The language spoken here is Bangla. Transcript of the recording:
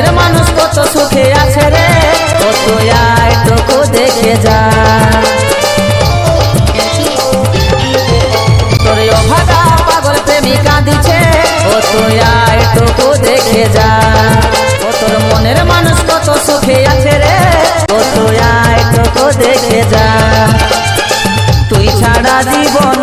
মনের মানুষ কত সুখে আছে রে, ও তুই আয় টুকু দেখে যা। তোর অভাগা পাগল প্রেমিকা দিছে, ও তুই আয় টুকু দেখে যা। ও তোর মনের মানুষ কত সুখে আছে রে, ও তুই আয় টুকু দেখে যা। তুই ছাড়া জীবন